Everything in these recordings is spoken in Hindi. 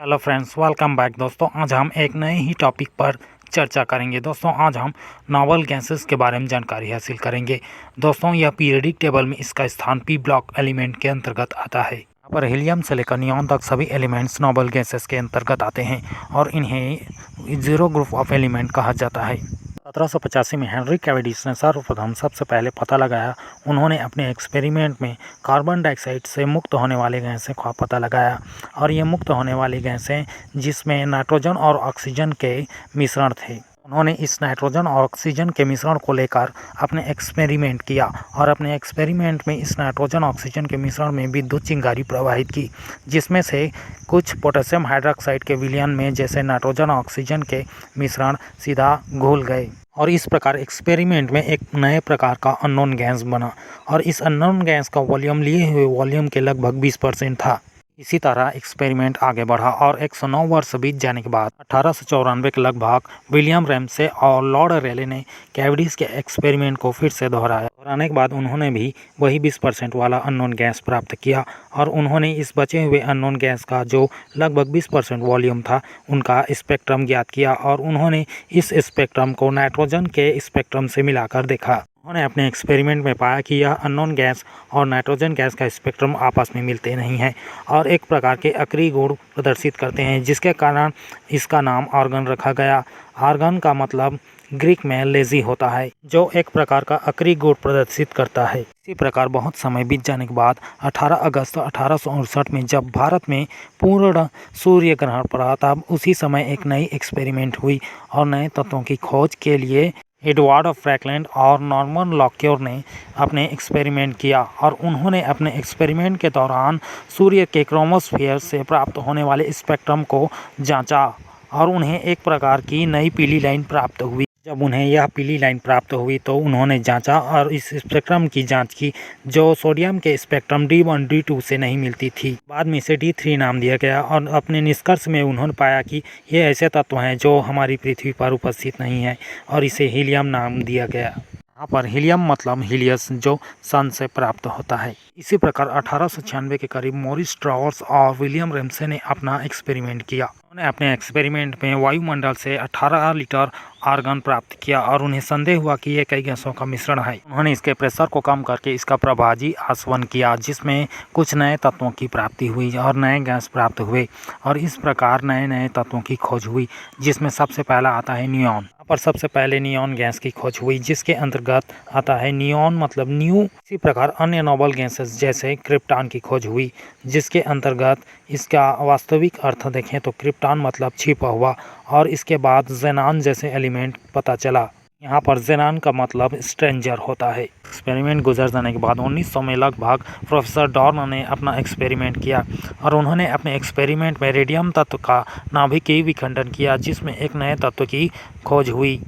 Hello friends, welcome back. दोस्तों आज हम एक नए ही टॉपिक पर चर्चा करेंगे। दोस्तों आज हम नोबल गैसेस के बारे में जानकारी हासिल करेंगे। दोस्तों यह पीरियडिक टेबल में इसका स्थान पी ब्लॉक एलिमेंट के अंतर्गत आता है। यहाँ पर हीलियम से लेकर नियॉन तक सभी एलिमेंट्स नोबल गैसेस के अंतर्गत आते हैं और इन्हें जीरो ग्रुप ऑफ एलिमेंट कहा जाता है। 1785 में हेनरी कैवेंडिश ने सर्वप्रथम सबसे पहले पता लगाया। उन्होंने अपने एक्सपेरिमेंट में कार्बन डाइऑक्साइड से मुक्त होने वाले गैसें का पता लगाया और ये मुक्त होने वाली गैसें जिसमें नाइट्रोजन और ऑक्सीजन के मिश्रण थे। उन्होंने इस नाइट्रोजन और ऑक्सीजन के मिश्रण को लेकर अपने एक्सपेरिमेंट किया और अपने एक्सपेरिमेंट में इस नाइट्रोजन ऑक्सीजन के मिश्रण में विद्युत चिंगारी प्रवाहित की, जिसमें से कुछ पोटेशियम हाइड्रोक्साइड के विलयन में जैसे नाइट्रोजन और ऑक्सीजन के मिश्रण सीधा घुल गए और इस प्रकार एक्सपेरिमेंट में एक नए प्रकार का अननोन गैस बना और इस अननोन गैस का वॉल्यूम लिए हुए वॉल्यूम के लगभग 20% था। इसी तरह एक्सपेरिमेंट आगे बढ़ा और 109 वर्ष बीत जाने के बाद 1894 के लगभग विलियम रैमसे और लॉर्ड रेले ने कैवेंडिश के एक्सपेरिमेंट को फिर से दोहराया। दोहराने के बाद उन्होंने भी वही 20% वाला अननोन गैस प्राप्त किया और उन्होंने इस बचे हुए अननोन गैस का जो लगभग 20% वॉल्यूम था उनका स्पेक्ट्रम ज्ञात किया और उन्होंने इस स्पेक्ट्रम को नाइट्रोजन के स्पेक्ट्रम से मिलाकर देखा। उन्होंने अपने एक्सपेरिमेंट में पाया कि यह अननोन गैस और नाइट्रोजन गैस का स्पेक्ट्रम आपस में मिलते नहीं हैं और एक प्रकार के अक्रिय गुण प्रदर्शित करते हैं, जिसके कारण इसका नाम आर्गन रखा गया। आर्गन का मतलब ग्रीक में लेजी होता है, जो एक प्रकार का अक्रिय गुण प्रदर्शित करता है। इसी प्रकार बहुत समय बीत जाने के बाद 18 अगस्त 1859 में जब भारत में पूर्ण सूर्य ग्रहण पड़ा तब उसी समय एक नई एक्सपेरिमेंट हुई और नए तत्वों की खोज के लिए एडवर्ड फ्रैंकलिन और नॉर्मन लॉक्योर ने अपने एक्सपेरिमेंट किया और उन्होंने अपने एक्सपेरिमेंट के दौरान सूर्य के क्रोमोस्फीयर से प्राप्त होने वाले स्पेक्ट्रम को जांचा और उन्हें एक प्रकार की नई पीली लाइन प्राप्त हुई। जब उन्हें यह पीली लाइन प्राप्त हुई तो उन्होंने जांचा और इस स्पेक्ट्रम की जांच की जो सोडियम के स्पेक्ट्रम D1 D2 से नहीं मिलती थी। बाद में इसे D3 नाम दिया गया और अपने निष्कर्ष में उन्होंने पाया कि ये ऐसे तत्व हैं जो हमारी पृथ्वी पर उपस्थित नहीं है और इसे हीलियम नाम दिया गया। यहाँ पर हीलियम मतलब हीलियस जो सन से प्राप्त होता है। इसी प्रकार 1896 के करीब मॉरिस ट्रावर्स और विलियम रैमसे ने अपना एक्सपेरिमेंट किया। उन्होंने अपने एक्सपेरिमेंट में वायुमंडल से 18 लीटर आर्गन प्राप्त किया और उन्हें संदेह हुआ कि ये कई गैसों का मिश्रण है। उन्होंने इसके प्रेशर को कम करके इसका प्रभाजी आसवन किया, जिसमें कुछ नए तत्वों की प्राप्ति हुई और नए गैस प्राप्त हुए और इस प्रकार नए नए तत्वों की खोज हुई, जिसमें सबसे पहला आता है नियॉन। पर सबसे पहले नियॉन गैस की खोज हुई, जिसके अंतर्गत आता है नियॉन मतलब न्यू। इसी प्रकार अन्य नोबल गैसेस जैसे क्रिप्टॉन की खोज हुई, जिसके अंतर्गत इसका वास्तविक अर्थ देखें तो क्रिप्टॉन मतलब छिपा हुआ और इसके बाद ज़ेनॉन जैसे एलिमेंट पता चला। यहाँ पर ज़ेनॉन का मतलब स्ट्रेंजर होता है। एक्सपेरिमेंट गुजर जाने के बाद 1900 में लगभग प्रोफेसर डॉर्न ने अपना एक्सपेरिमेंट किया और उन्होंने अपने एक्सपेरिमेंट में रेडियम तत्व का नाभिकीय विखंडन किया, जिसमें एक नए तत्व की खोज हुई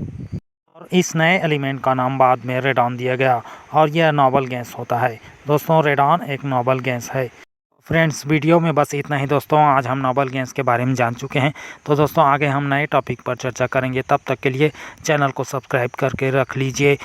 और इस नए एलिमेंट का नाम बाद में रेडॉन दिया गया और यह नोबल गैस होता है। दोस्तों रेडॉन एक नोबल गैस है। फ्रेंड्स वीडियो में बस इतना ही। दोस्तों आज हम नोबल गैस के बारे में जान चुके हैं, तो दोस्तों आगे हम नए टॉपिक पर चर्चा करेंगे। तब तक के लिए चैनल को सब्सक्राइब करके रख लीजिए।